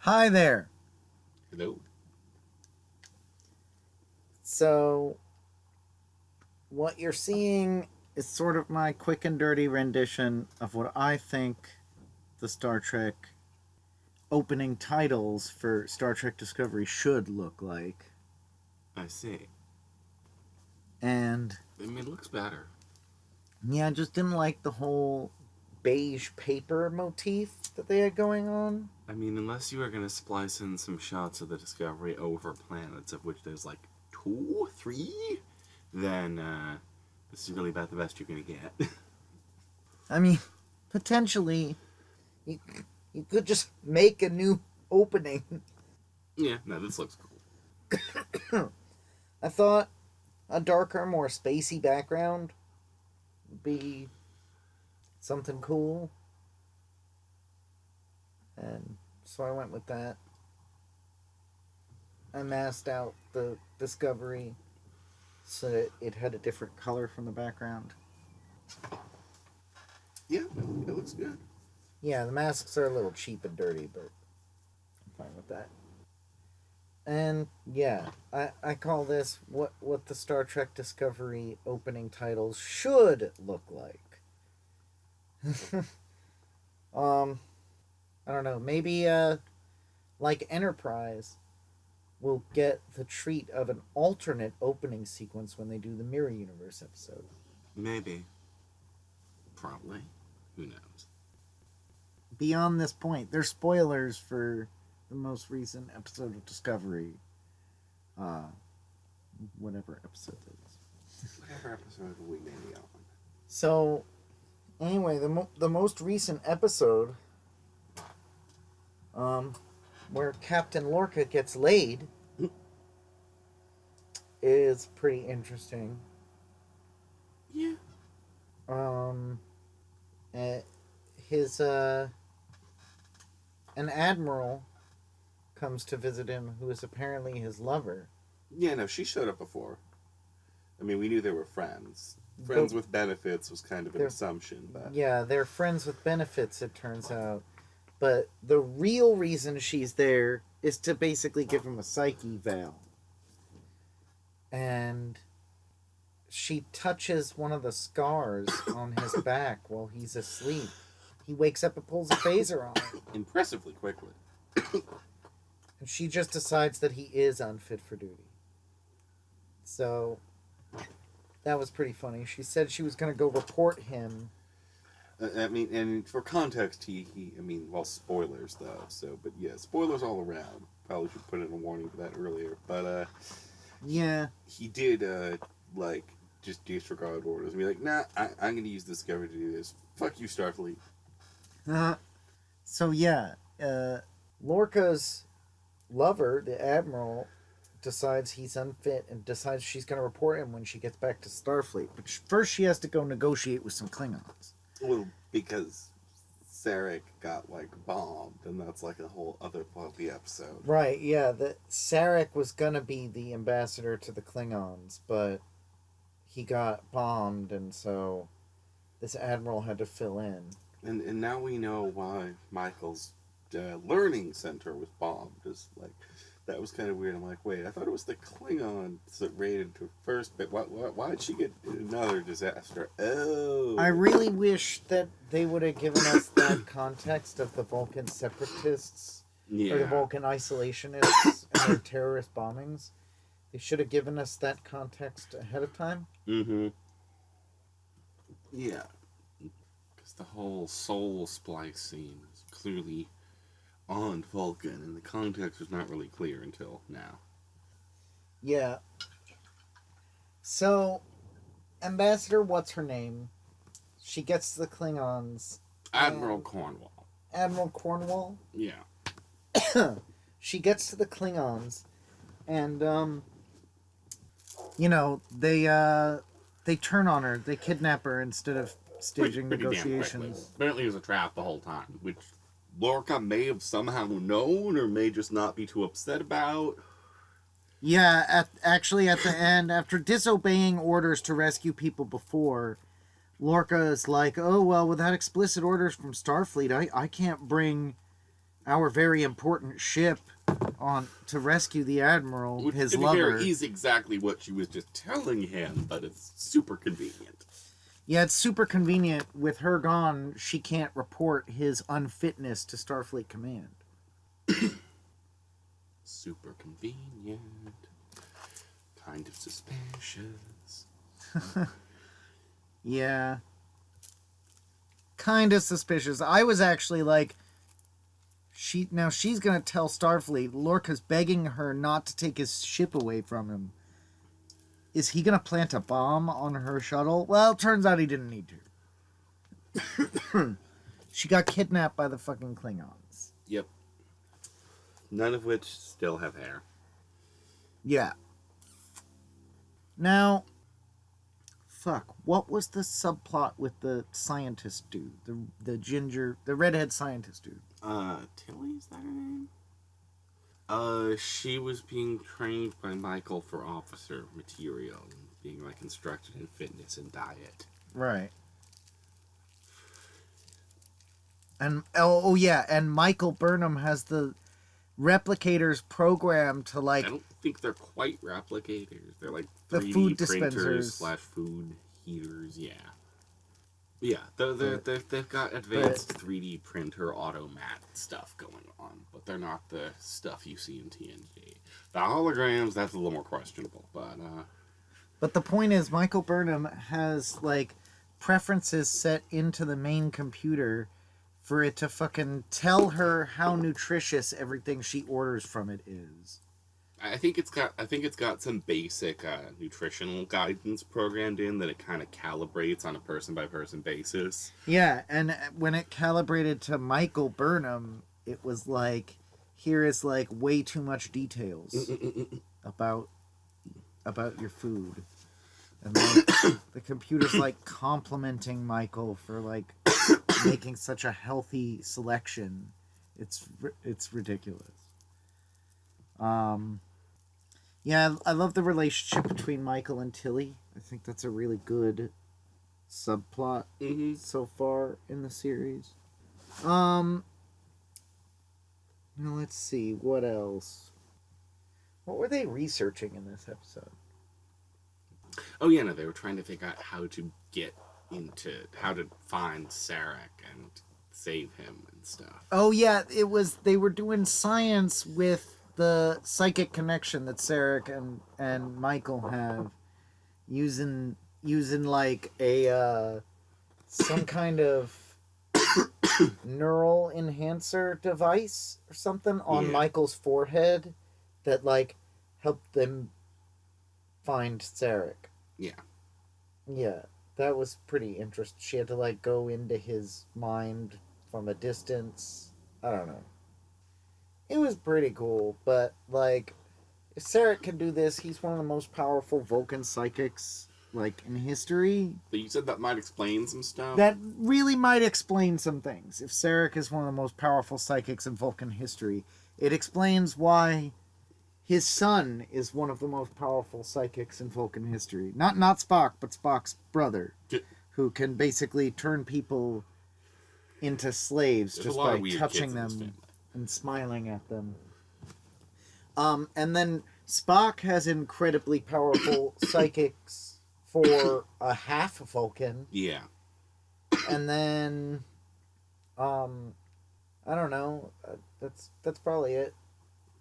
Hi there. Hello. So, what you're seeing is sort of my quick and dirty rendition of what I think the Star Trek opening titles for Star Trek Discovery should look like. I see. And I mean, it looks better. yeah, I just didn't like the whole beige paper motif that they had going on. I mean, unless you are going to splice in some shots of the Discovery over planets, of which there's like 2, 3, then this is really about the best you're going to get. I mean, potentially, you, you could just make a new opening. Yeah, no, this looks cool. I thought a darker, more spacey background would be something cool. And so I went with that. I masked out the Discovery so that it had a different color from the background. Yeah, it looks good. Yeah, the masks are a little cheap and dirty, but I'm fine with that. And yeah, I call this what the Star Trek Discovery opening titles should look like. I don't know, maybe like Enterprise will get the treat of an alternate opening sequence when they do the Mirror Universe episode. Maybe. Probably. Who knows? Beyond this point, there's spoilers for the most recent episode of Discovery. Whatever episode it is. Whatever episode we may be on. So, anyway, the most recent episode, where Captain Lorca gets laid, is pretty interesting. Yeah. His an admiral comes to visit him, who is apparently his lover. Yeah, no, she showed up before. I mean, we knew they were friends. Friends with benefits was kind of an assumption, but... Yeah, they're friends with benefits, it turns out. But the real reason she's there is to basically give him a psyche veil. And she touches one of the scars on his back while he's asleep. He wakes up and pulls a phaser on it. Impressively quickly. And she just decides that he is unfit for duty. So, that was pretty funny. She said she was going to go report him. I mean, and for context, well, spoilers though, so, but yeah, spoilers all around. Probably should put in a warning for that earlier, but, yeah. He did, just disregard orders and be like, nah, I'm gonna use Discovery to do this. Fuck you, Starfleet. So, yeah, Lorca's lover, the Admiral, decides he's unfit and decides she's going to report him when she gets back to Starfleet. But first she has to go negotiate with some Klingons. Well, because Sarek got, bombed, and that's, a whole other part of the episode. Right, yeah. Sarek was going to be the ambassador to the Klingons, but he got bombed, and so this Admiral had to fill in. And now we know why Michael's learning center was bombed. That was kind of weird. I'm like, wait, I thought it was the Klingons that raided her first, but why'd she get another disaster? Oh. I really wish that they would have given us that context of the Vulcan separatists, or the Vulcan isolationists, and their terrorist bombings. They should have given us that context ahead of time. Mm-hmm. Yeah. Because the whole soul splice scene is clearly on Vulcan, and the context was not really clear until now. Yeah. So, Ambassador, what's her name? She gets to the Klingons. Admiral Cornwall. Admiral Cornwall? Yeah. She gets to the Klingons, and, they turn on her. They kidnap her instead of staging pretty negotiations. Apparently it was a trap the whole time, which Lorca may have somehow known, or may just not be too upset about. Yeah, actually at the end, after disobeying orders to rescue people before, Lorca is like, oh, well, without explicit orders from Starfleet, I can't bring our very important ship on to rescue the admiral, Which, his to be fair, lover. is exactly what she was just telling him, but it's super convenient. Yeah, it's super convenient. With her gone, she can't report his unfitness to Starfleet Command. Super convenient. Kind of suspicious. Yeah. Kind of suspicious. I was actually like, she's gonna tell Starfleet. Lorca's begging her not to take his ship away from him. Is he gonna plant a bomb on her shuttle? Well, turns out he didn't need to. She got kidnapped by the fucking Klingons. Yep. None of which still have hair. Yeah. Now, fuck, what was the subplot with the scientist dude? The redhead scientist dude. Tilly, is that her name? She was being trained by Michael for officer material, being like instructed in fitness and diet. Right. And oh yeah, and Michael Burnham has the replicators programmed to I don't think they're quite replicators. They're like 3D the food printers dispensers / food heaters. Yeah. Yeah, they've got advanced 3D printer automat stuff going on, but they're not the stuff you see in TNG. The holograms, that's a little more questionable, But the point is, Michael Burnham has like preferences set into the main computer for it to fucking tell her how nutritious everything she orders from it is. I think it's got some basic nutritional guidance programmed in that it kind of calibrates on a person by person basis. Yeah, and when it calibrated to Michael Burnham, it was like, here is like way too much details about your food, and like, the computer's like complimenting Michael for like making such a healthy selection. It's ridiculous. Yeah, I love the relationship between Michael and Tilly. I think that's a really good subplot so far in the series. Let's see, what else? What were they researching in this episode? Oh yeah, no, they were trying to figure out how to find Sarek and save him and stuff. Oh yeah, they were doing science with the psychic connection that Sarek and Michael have, using like a some kind of neural enhancer device or something on Michael's forehead that like helped them find Sarek. Yeah, that was pretty interesting. She had to like go into his mind from a distance. I don't know. It was pretty cool, but like, if Sarek can do this, he's one of the most powerful Vulcan psychics like in history. But you said that might explain some stuff. That really might explain some things. If Sarek is one of the most powerful psychics in Vulcan history, it explains why his son is one of the most powerful psychics in Vulcan history. Not Spock, but Spock's brother, who can basically turn people into slaves just by touching them and smiling at them. And then Spock has incredibly powerful psychics for a half Vulcan. Yeah. And then, I don't know. That's probably it.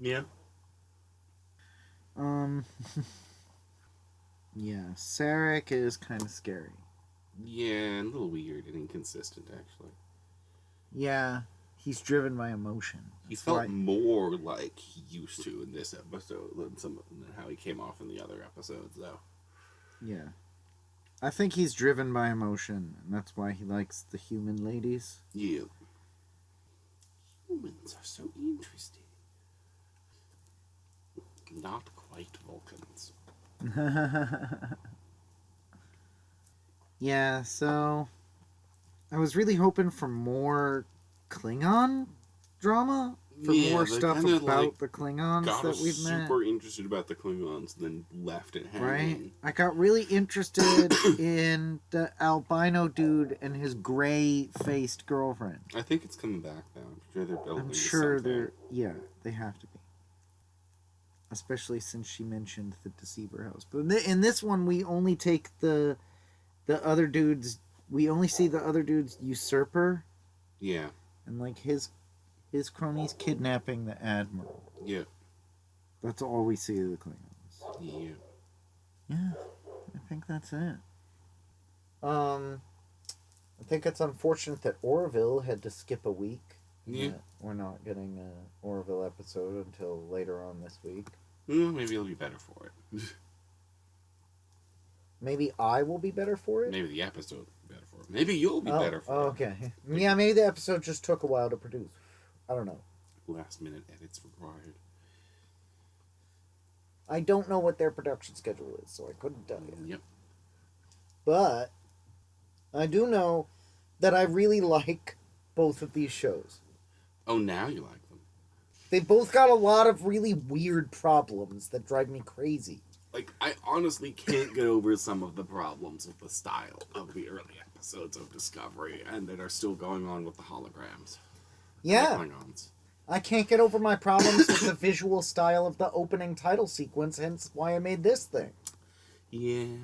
Yeah. Yeah, Sarek is kind of scary. Yeah, a little weird and inconsistent, actually. Yeah, he's driven by emotion. He felt more like he used to in this episode than how he came off in the other episodes, though. Yeah. I think he's driven by emotion, and that's why he likes the human ladies. Yeah. Humans are so interesting. Not quite Vulcans. Yeah, so I was really hoping for more Klingon drama. for Yeah, more they stuff kind of about like the Klingons got that us we've met. super interested about the Klingons, then left it Right? hanging. I got really interested in the albino dude and his gray-faced girlfriend. I think it's coming back now. I'm sure they're building I'm to sure something. yeah, they have to be. Especially since she mentioned the Deceiver House. But in this one, we only take the other dude's. We only see the other dude's usurper. Yeah. And like his cronies kidnapping the admiral. Yeah. That's all we see of the Klingons. Yeah. Yeah, I think that's it. I think it's unfortunate that Orville had to skip a week. Yeah. We're not getting an Orville episode until later on this week. Maybe it'll be better for it. Maybe I will be better for it? Maybe the episode will be better for it. Maybe you'll be better for it. Okay. Yeah, maybe the episode just took a while to produce. I don't know. Last minute edits required. I don't know what their production schedule is, so I couldn't tell you. Yep. But I do know that I really like both of these shows. Oh, now you like them. They both got a lot of really weird problems that drive me crazy. Like, I honestly can't get over some of the problems with the style of the early episodes of Discovery and that are still going on with the holograms. Yeah. The Klingons. I can't get over my problems with the visual style of the opening title sequence, hence why I made this thing. Yeah.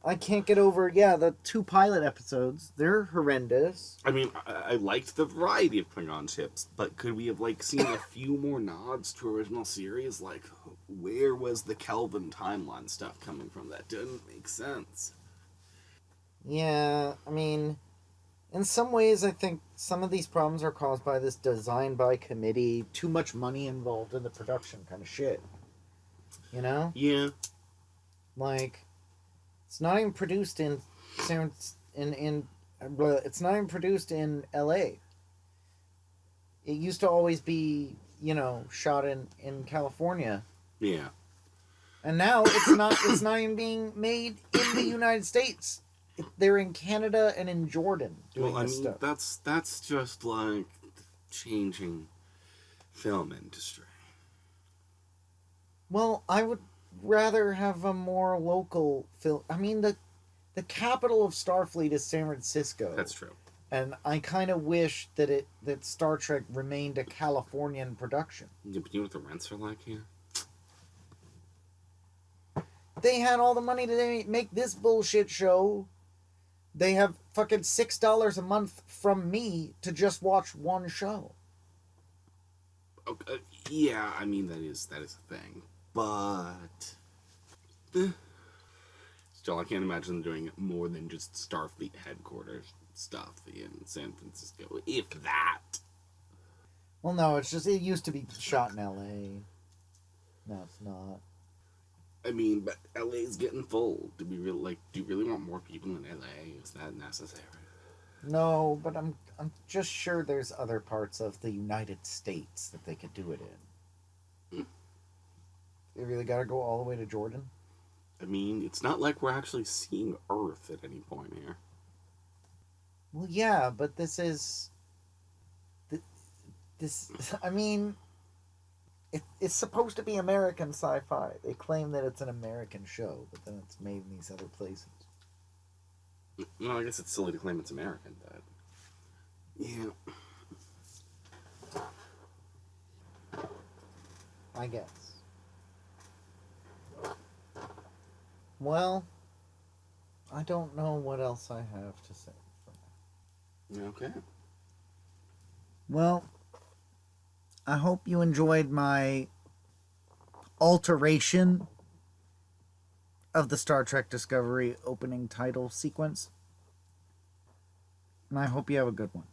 I can't get over, the 2 pilot episodes. They're horrendous. I mean, I liked the variety of Klingon ships, but could we have, like, seen a few more nods to original series? Like, where was the Kelvin timeline stuff coming from? That didn't make sense. Yeah, I mean, in some ways, I think some of these problems are caused by this design by committee, too much money involved in the production kind of shit. You know? Yeah. Like, it's not even produced in it's not even produced in LA. It used to always be, shot in California. Yeah. And now it's not even being made in the United States. They're in Canada and in Jordan doing this stuff. That's just like changing film industry. Well, I would rather have a more local film. I mean, the capital of Starfleet is San Francisco. That's true. And I kind of wish that Star Trek remained a Californian production. Yeah, but you know what the rents are like here? They had all the money to make this bullshit show. They have fucking $6 a month from me to just watch one show. Okay, yeah, I mean that is a thing, but still, I can't imagine them doing more than just Starfleet headquarters stuff in San Francisco, if that. Well, no, it used to be shot in L.A. No, it's not. I mean, but LA's getting full. Do you really want more people in LA? Is that necessary? No, but I'm just sure there's other parts of the United States that they could do it in. They really got to go all the way to Jordan? I mean, it's not like we're actually seeing Earth at any point here. Well, yeah, but this is... I mean... It's supposed to be American sci-fi. They claim that it's an American show, but then it's made in these other places. Well, I guess it's silly to claim it's American, but... Yeah. I guess. Well, I don't know what else I have to say for now. Okay. Well, I hope you enjoyed my alteration of the Star Trek Discovery opening title sequence. And I hope you have a good one.